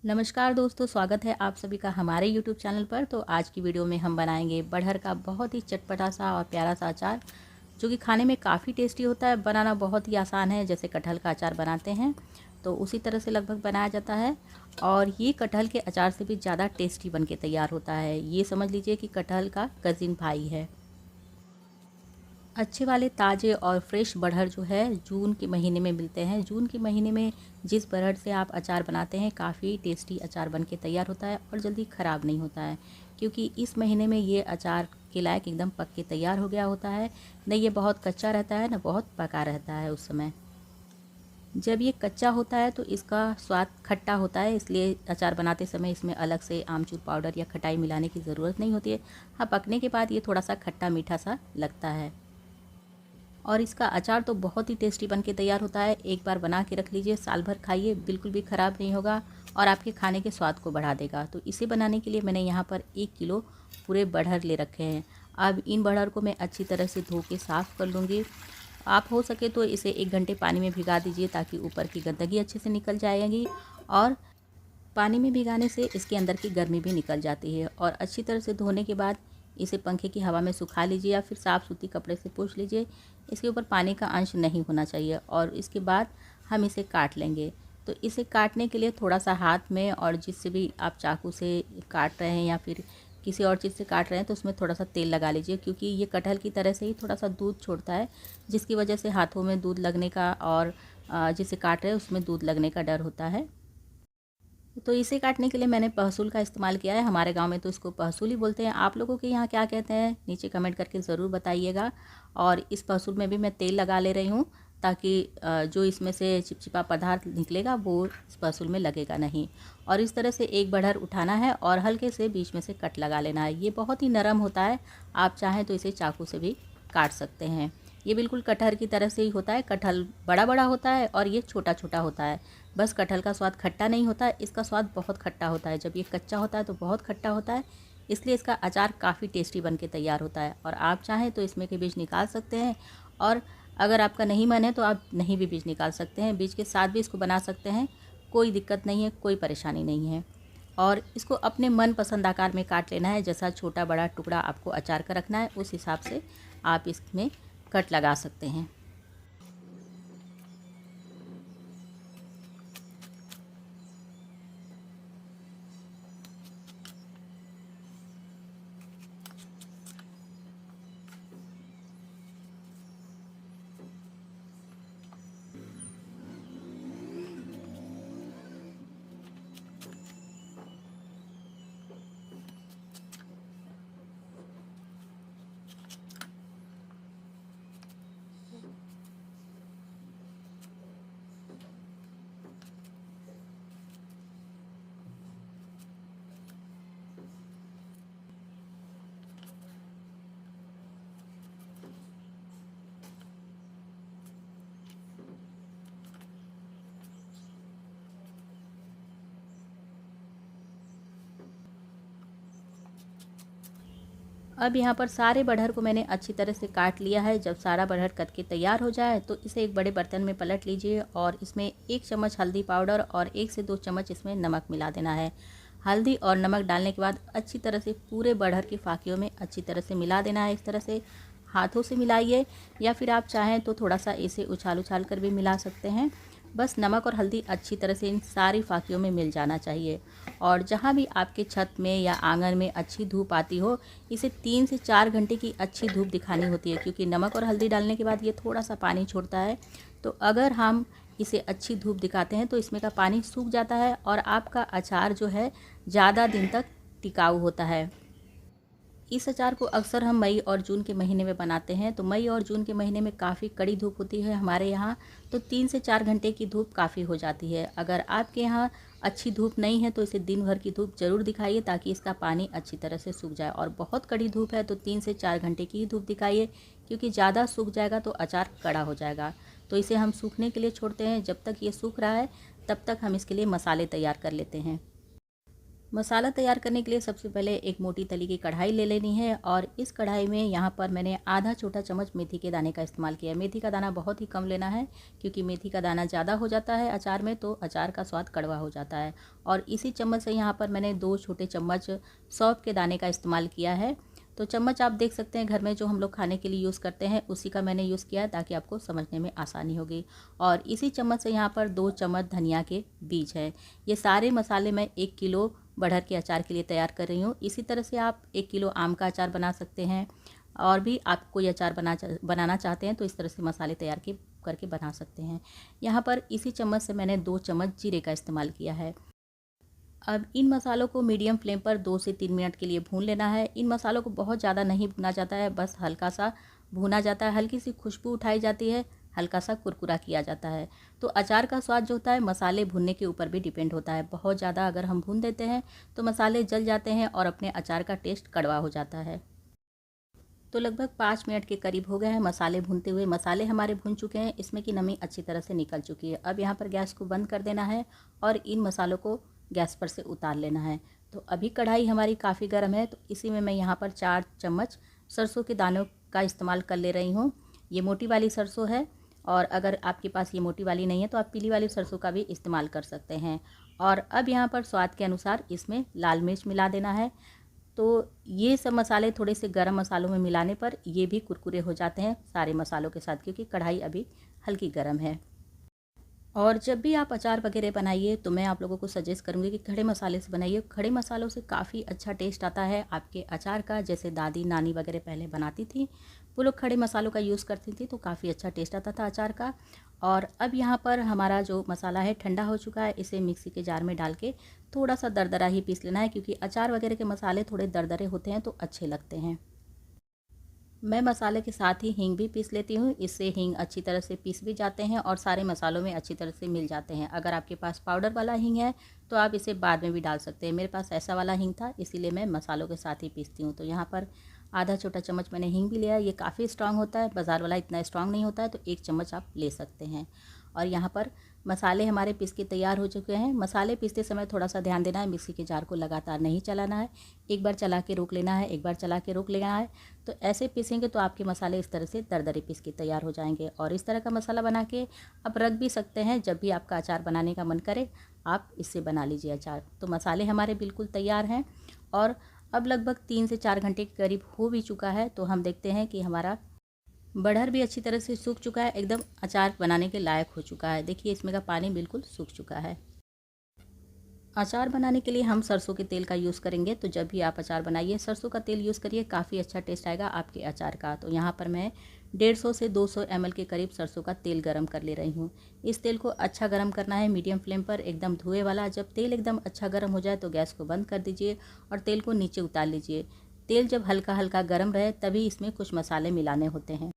नमस्कार दोस्तों, स्वागत है आप सभी का हमारे YouTube चैनल पर। तो आज की वीडियो में हम बनाएंगे बड़हर का बहुत ही चटपटा सा और प्यारा सा अचार, जो कि खाने में काफ़ी टेस्टी होता है। बनाना बहुत ही आसान है, जैसे कटहल का अचार बनाते हैं तो उसी तरह से लगभग बनाया जाता है। और ये कटहल के अचार से भी ज़्यादा टेस्टी बन के तैयार होता है। ये समझ लीजिए कि कटहल का कज़िन भाई है। अच्छे वाले ताज़े और फ्रेश बड़हर जो है जून के महीने में मिलते हैं। जून के महीने में जिस बड़हर से आप अचार बनाते हैं, काफ़ी टेस्टी अचार बन के तैयार होता है और जल्दी ख़राब नहीं होता है, क्योंकि इस महीने में ये अचार के लायक एकदम पक के तैयार हो गया होता है। न ये बहुत कच्चा रहता है, न बहुत पका रहता है। उस समय जब ये कच्चा होता है तो इसका स्वाद खट्टा होता है, इसलिए अचार बनाते समय इसमें अलग से आमचूर पाउडर या खटाई मिलाने की ज़रूरत नहीं होती है। हाँ, पकने के बाद ये थोड़ा सा खट्टा मीठा सा लगता है। और इसका अचार तो बहुत ही टेस्टी बन के तैयार होता है। एक बार बना के रख लीजिए, साल भर खाइए, बिल्कुल भी ख़राब नहीं होगा और आपके खाने के स्वाद को बढ़ा देगा। तो इसे बनाने के लिए मैंने यहाँ पर 1 किलो पूरे बड़हर ले रखे हैं। अब इन बड़हर को मैं अच्छी तरह से धो के साफ़ कर लूँगी। आप हो सके तो इसे 1 घंटे पानी में भिगा दीजिए, ताकि ऊपर की गंदगी अच्छे से निकल जाएगी। और पानी में भिगाने से इसके अंदर की गर्मी भी निकल जाती है। और अच्छी तरह से धोने के बाद इसे पंखे की हवा में सुखा लीजिए या फिर साफ़ सूती कपड़े से पोंछ लीजिए। इसके ऊपर पानी का अंश नहीं होना चाहिए। और इसके बाद हम इसे काट लेंगे। तो इसे काटने के लिए थोड़ा सा हाथ में, और जिससे भी आप चाकू से काट रहे हैं या फिर किसी और चीज़ से काट रहे हैं, तो उसमें थोड़ा सा तेल लगा लीजिए, क्योंकि ये कटहल की तरह से ही थोड़ा सा दूध छोड़ता है, जिसकी वजह से हाथों में दूध लगने का और जिसे काट रहे हैं उसमें दूध लगने का डर होता है। तो इसे काटने के लिए मैंने पहसुल का इस्तेमाल किया है। हमारे गांव में तो इसको पहसुल ही बोलते हैं। आप लोगों के यहाँ क्या कहते हैं, नीचे कमेंट करके ज़रूर बताइएगा। और इस पहसुल में भी मैं तेल लगा ले रही हूँ, ताकि जो इसमें से चिपचिपा पदार्थ निकलेगा वो इस पहसुल में लगेगा नहीं। और इस तरह से एक बड़हर उठाना है और हल्के से बीच में से कट लगा लेना है। ये बहुत ही नरम होता है, आप चाहें तो इसे चाकू से भी काट सकते हैं। ये बिल्कुल कटहल की तरह से ही होता है। कटहल बड़ा बड़ा होता है और ये छोटा छोटा होता है। बस कटहल का स्वाद खट्टा नहीं होता है, इसका स्वाद बहुत खट्टा होता है। जब ये कच्चा होता है तो बहुत खट्टा होता है, इसलिए इसका अचार काफ़ी टेस्टी बन के तैयार होता है। और आप चाहें तो इसमें के बीज निकाल सकते हैं, और अगर आपका नहीं मन है तो आप नहीं भी बीज निकाल सकते हैं। बीज के साथ भी इसको बना सकते हैं, कोई दिक्कत नहीं है, कोई परेशानी नहीं है। और इसको अपने मन पसंद आकार में काट लेना है। जैसा छोटा बड़ा टुकड़ा आपको अचार का रखना है, उस हिसाब से आप इसमें कट लगा सकते हैं। अब यहाँ पर सारे बड़हर को मैंने अच्छी तरह से काट लिया है। जब सारा बड़हर कट के तैयार हो जाए तो इसे एक बड़े बर्तन में पलट लीजिए, और इसमें 1 चम्मच हल्दी पाउडर और 1 से 2 चम्मच इसमें नमक मिला देना है। हल्दी और नमक डालने के बाद अच्छी तरह से पूरे बड़हर की फाकियों में अच्छी तरह से मिला देना है। इस तरह से हाथों से मिलाइए, या फिर आप चाहें तो थोड़ा सा इसे उछाल उछाल कर भी मिला सकते हैं। बस नमक और हल्दी अच्छी तरह से इन सारी फाकियों में मिल जाना चाहिए। और जहाँ भी आपके छत में या आंगन में अच्छी धूप आती हो, इसे 3 से 4 घंटे की अच्छी धूप दिखानी होती है, क्योंकि नमक और हल्दी डालने के बाद ये थोड़ा सा पानी छोड़ता है। तो अगर हम इसे अच्छी धूप दिखाते हैं तो इसमें का पानी सूख जाता है, और आपका अचार जो है ज़्यादा दिन तक टिकाऊ होता है। इस अचार को अक्सर हम मई और जून के महीने में बनाते हैं। तो मई और जून के महीने में काफ़ी कड़ी धूप होती है हमारे यहाँ, तो 3 से 4 घंटे की धूप काफ़ी हो जाती है। अगर आपके यहाँ अच्छी धूप नहीं है तो इसे दिन भर की धूप ज़रूर दिखाइए, ताकि इसका पानी अच्छी तरह से सूख जाए। और बहुत कड़ी धूप है तो 3 से 4 घंटे की ही धूप दिखाइए, क्योंकि ज़्यादा सूख जाएगा तो अचार कड़ा हो जाएगा। तो इसे हम सूखने के लिए छोड़ते हैं। जब तक ये सूख रहा है तब तक हम इसके लिए मसाले तैयार कर लेते हैं। मसाला तैयार करने के लिए सबसे पहले एक मोटी तली की कढ़ाई ले लेनी है और इस कढ़ाई में यहाँ पर मैंने आधा छोटा चम्मच मेथी के दाने का इस्तेमाल किया है। मेथी का दाना बहुत ही कम लेना है क्योंकि मेथी का दाना ज़्यादा हो जाता है अचार में तो अचार का स्वाद कड़वा हो जाता है। और इसी चम्मच से यहाँ पर मैंने 2 छोटे चम्मच सौंफ के दाने का इस्तेमाल किया है। तो चम्मच आप देख सकते हैं घर में जो हम लोग खाने के लिए यूज़ करते हैं उसी का मैंने यूज़ किया है ताकि आपको समझने में आसानी होगी। और इसी चम्मच से यहाँ पर 2 चम्मच धनिया के बीज है। ये सारे मसाले मैं 1 किलो बड़हर के अचार के लिए तैयार कर रही हूँ। इसी तरह से आप 1 किलो आम का अचार बना सकते हैं और भी आप कोई अचार बनाना चाहते हैं तो इस तरह से मसाले तैयार करके बना सकते हैं। यहाँ पर इसी चम्मच से मैंने 2 चम्मच जीरे का इस्तेमाल किया है। अब इन मसालों को मीडियम फ्लेम पर 2 से 3 मिनट के लिए भून लेना है। इन मसालों को बहुत ज़्यादा नहीं भुना जाता है, बस हल्का सा भुना जाता है, हल्की सी खुशबू उठाई जाती है, हल्का सा कुरकुरा किया जाता है। तो अचार का स्वाद जो होता है मसाले भुनने के ऊपर भी डिपेंड होता है। बहुत ज़्यादा अगर हम भून देते हैं तो मसाले जल जाते हैं और अपने अचार का टेस्ट कड़वा हो जाता है। तो लगभग 5 मिनट के करीब हो गए हैं मसाले भूनते हुए। मसाले हमारे भून चुके हैं, इसमें की नमी अच्छी तरह से निकल चुकी है। अब यहाँ पर गैस को बंद कर देना है और इन मसालों को गैस पर से उतार लेना है। तो अभी कढ़ाई हमारी काफ़ी गर्म है तो इसी में मैं यहाँ पर 4 चम्मच सरसों के दानों का इस्तेमाल कर ले रही हूँ। ये मोटी वाली सरसों है और अगर आपके पास ये मोटी वाली नहीं है तो आप पीली वाली सरसों का भी इस्तेमाल कर सकते हैं। और अब यहाँ पर स्वाद के अनुसार इसमें लाल मिर्च मिला देना है। तो ये सब मसाले थोड़े से गरम मसालों में मिलाने पर ये भी कुरकुरे हो जाते हैं सारे मसालों के साथ, क्योंकि कढ़ाई अभी हल्की गर्म है। और जब भी आप अचार वगैरह बनाइए तो मैं आप लोगों को सजेस्ट करूँगी कि खड़े मसाले से बनाइए। खड़े मसालों से काफ़ी अच्छा टेस्ट आता है आपके अचार का। जैसे दादी नानी वगैरह पहले बनाती थी, वो लोग खड़े मसालों का यूज़ करती थी तो काफ़ी अच्छा टेस्ट आता था अचार का। और अब यहाँ पर हमारा जो मसाला है ठंडा हो चुका है, इसे मिक्सी के जार में डाल के थोड़ा सा दरदरा ही पीस लेना है, क्योंकि अचार वगैरह के मसाले थोड़े दरदरे होते हैं तो अच्छे लगते हैं। मैं मसाले के साथ ही हींग भी पीस लेती हूँ, इससे हींग अच्छी तरह से पीस भी जाते हैं और सारे मसालों में अच्छी तरह से मिल जाते हैं। अगर आपके पास पाउडर वाला हींग है तो आप इसे बाद में भी डाल सकते हैं। मेरे पास ऐसा वाला हींग था इसीलिए मैं मसालों के साथ ही पीसती हूँ। तो यहाँ पर आधा छोटा चम्मच मैंने हींग भी लिया है। ये काफ़ी स्ट्रांग होता है, बाज़ार वाला इतना स्ट्रांग नहीं होता है, तो 1 चम्मच आप ले सकते हैं। और यहाँ पर मसाले हमारे पीस के तैयार हो चुके हैं। मसाले पीसते समय थोड़ा सा ध्यान देना है, मिक्सी के जार को लगातार नहीं चलाना है, एक बार चला के रोक लेना है, एक बार चला के रोक लेना है। तो ऐसे पीसेंगे तो आपके मसाले इस तरह से दरदरे पीस के तैयार हो जाएंगे। और इस तरह का मसाला बना के आप रख भी सकते हैं, जब भी आपका अचार बनाने का मन करे आप इससे बना लीजिए अचार। तो मसाले हमारे बिल्कुल तैयार हैं और अब लगभग 3 से 4 घंटे के करीब हो भी चुका है। तो हम देखते हैं कि हमारा बड़हर भी अच्छी तरह से सूख चुका है, एकदम अचार बनाने के लायक हो चुका है। देखिए इसमें का पानी बिल्कुल सूख चुका है। अचार बनाने के लिए हम सरसों के तेल का यूज़ करेंगे, तो जब भी आप अचार बनाइए सरसों का तेल यूज़ करिए, काफ़ी अच्छा टेस्ट आएगा आपके अचार का। तो यहाँ पर मैं 150 से 200 ml के करीब सरसों का तेल गरम कर ले रही हूँ। इस तेल को अच्छा गरम करना है मीडियम फ्लेम पर, एकदम धुएँ वाला। जब तेल एकदम अच्छा गरम हो जाए तो गैस को बंद कर दीजिए और तेल को नीचे उतार लीजिए। तेल जब हल्का हल्का गर्म रहे तभी इसमें कुछ मसाले मिलाने होते हैं।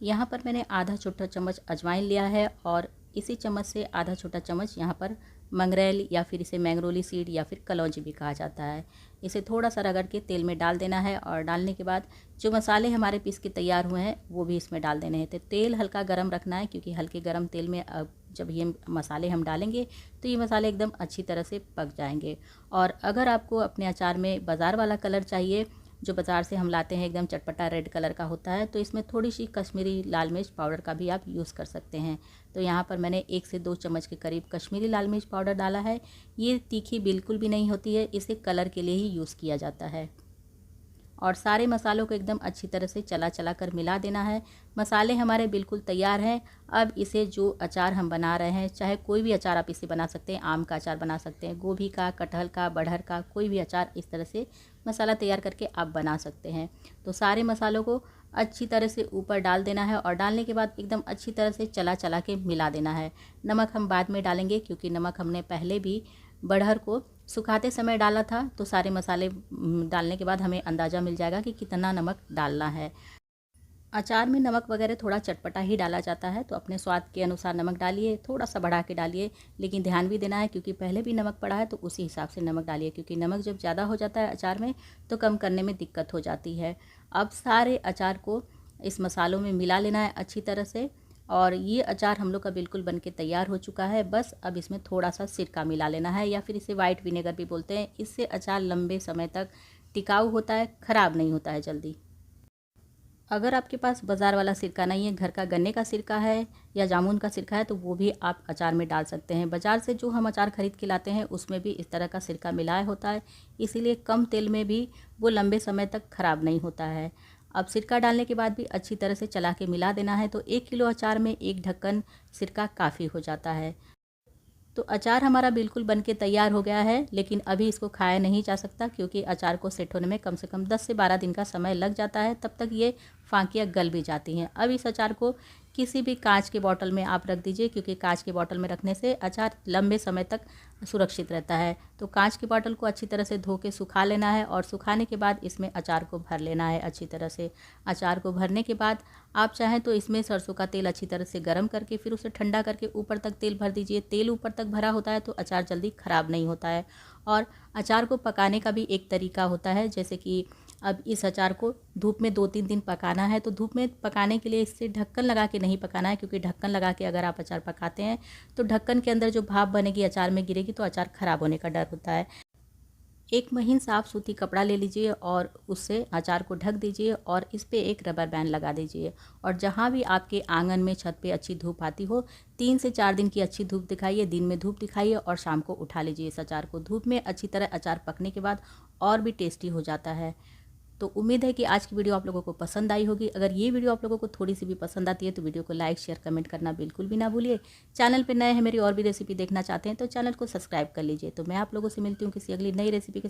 यहाँ पर मैंने आधा छोटा चम्मच अजवाइन लिया है और इसी चम्मच से आधा छोटा चम्मच यहाँ पर मंगरेल या फिर इसे मैंगरोली सीड या फिर कलौंजी भी कहा जाता है। इसे थोड़ा सा रगड़ के तेल में डाल देना है और डालने के बाद जो मसाले हमारे पीस के तैयार हुए हैं वो भी इसमें डाल देने हैं। तो तेल हल्का गरम रखना है, क्योंकि हल्के गरम तेल में अब जब ये मसाले हम डालेंगे तो ये मसाले एकदम अच्छी तरह से पक जाएंगे। और अगर आपको अपने अचार में बाज़ार वाला कलर चाहिए, जो बाज़ार से हम लाते हैं एकदम चटपटा रेड कलर का होता है, तो इसमें थोड़ी सी कश्मीरी लाल मिर्च पाउडर का भी आप यूज़ कर सकते हैं। तो यहाँ पर मैंने 1 से 2 चम्मच के करीब कश्मीरी लाल मिर्च पाउडर डाला है। ये तीखी बिल्कुल भी नहीं होती है, इसे कलर के लिए ही यूज़ किया जाता है। और सारे मसालों को एकदम अच्छी तरह से चला चला कर मिला देना है। मसाले हमारे बिल्कुल तैयार हैं। अब इसे जो अचार हम बना रहे हैं, चाहे कोई भी अचार आप इसे बना सकते हैं, आम का अचार बना सकते हैं, गोभी का, कटहल का, बड़हर का, कोई भी अचार इस तरह से मसाला तैयार करके आप बना सकते हैं। तो सारे मसालों को अच्छी तरह से ऊपर डाल देना है और डालने के बाद एकदम अच्छी तरह से चला चला के मिला देना है। नमक हम बाद में डालेंगे, क्योंकि नमक हमने पहले भी बड़हर को सुखाते समय डाला था, तो सारे मसाले डालने के बाद हमें अंदाज़ा मिल जाएगा कि कितना नमक डालना है। अचार में नमक वगैरह थोड़ा चटपटा ही डाला जाता है, तो अपने स्वाद के अनुसार नमक डालिए, थोड़ा सा बढ़ा के डालिए, लेकिन ध्यान भी देना है क्योंकि पहले भी नमक पड़ा है तो उसी हिसाब से नमक डालिए, क्योंकि नमक जब ज़्यादा हो जाता है अचार में तो कम करने में दिक्कत हो जाती है। अब सारे अचार को इस मसालों में मिला लेना है अच्छी तरह से और ये अचार हम लोग का बिल्कुल बन के तैयार हो चुका है। बस अब इसमें थोड़ा सा सिरका मिला लेना है, या फिर इसे वाइट विनेगर भी बोलते हैं। इससे अचार लंबे समय तक टिकाऊ होता है, ख़राब नहीं होता है जल्दी। अगर आपके पास बाज़ार वाला सिरका नहीं है, घर का गन्ने का सिरका है या जामुन का सिरका है, तो वो भी आप अचार में डाल सकते हैं। बाज़ार से जो हम अचार ख़रीद के लाते हैं उसमें भी इस तरह का सिरका मिलाया होता है, इसीलिए कम तेल में भी वो लंबे समय तक ख़राब नहीं होता है। अब सिरका डालने के बाद भी अच्छी तरह से चला के मिला देना है। तो 1 किलो अचार में 1 ढक्कन सिरका काफ़ी हो जाता है। तो अचार हमारा बिल्कुल बन के तैयार हो गया है, लेकिन अभी इसको खाया नहीं जा सकता क्योंकि अचार को सेट होने में कम से कम 10 से 12 दिन का समय लग जाता है। तब तक ये फांकियाँ गल भी जाती हैं। अब इस अचार को किसी भी कांच के बॉटल में आप रख दीजिए, क्योंकि कांच के बॉटल में रखने से अचार लंबे समय तक सुरक्षित रहता है। तो कांच की बॉटल को अच्छी तरह से धो के सुखा लेना है, और सुखाने के बाद इसमें अचार को भर लेना है अच्छी तरह से। अचार को भरने के बाद आप चाहें तो इसमें सरसों का तेल अच्छी तरह से गर्म करके फिर उसे ठंडा करके ऊपर तक तेल भर दीजिए। तेल ऊपर तक भरा होता है तो अचार जल्दी ख़राब नहीं होता है। और अचार को पकाने का भी एक तरीका होता है, जैसे कि अब इस अचार को धूप में 2-3 दिन पकाना है। तो धूप में पकाने के लिए इससे ढक्कन लगा के नहीं पकाना है, क्योंकि ढक्कन लगा के अगर आप अचार पकाते हैं तो ढक्कन के अंदर जो भाप बनेगी अचार में गिरेगी, तो अचार ख़राब होने का डर होता है। एक महीन साफ सूती कपड़ा ले लीजिए और उससे अचार को ढक दीजिए, और इस पे एक रबर बैंड लगा दीजिए। और जहाँ भी आपके आंगन में छत पे अच्छी धूप आती हो, 3 से 4 दिन की अच्छी धूप दिखाइए, दिन में धूप दिखाइए और शाम को उठा लीजिए इस अचार को। धूप में अच्छी तरह अचार पकने के बाद और भी टेस्टी हो जाता है। तो उम्मीद है कि आज की वीडियो आप लोगों को पसंद आई होगी। अगर ये वीडियो आप लोगों को थोड़ी सी भी पसंद आती है तो वीडियो को लाइक, शेयर, कमेंट करना बिल्कुल भी ना भूलिए। चैनल पे नए हैं, मेरी और भी रेसिपी देखना चाहते हैं तो चैनल को सब्सक्राइब कर लीजिए। तो मैं आप लोगों से मिलती हूँ किसी अगली नई रेसिपी के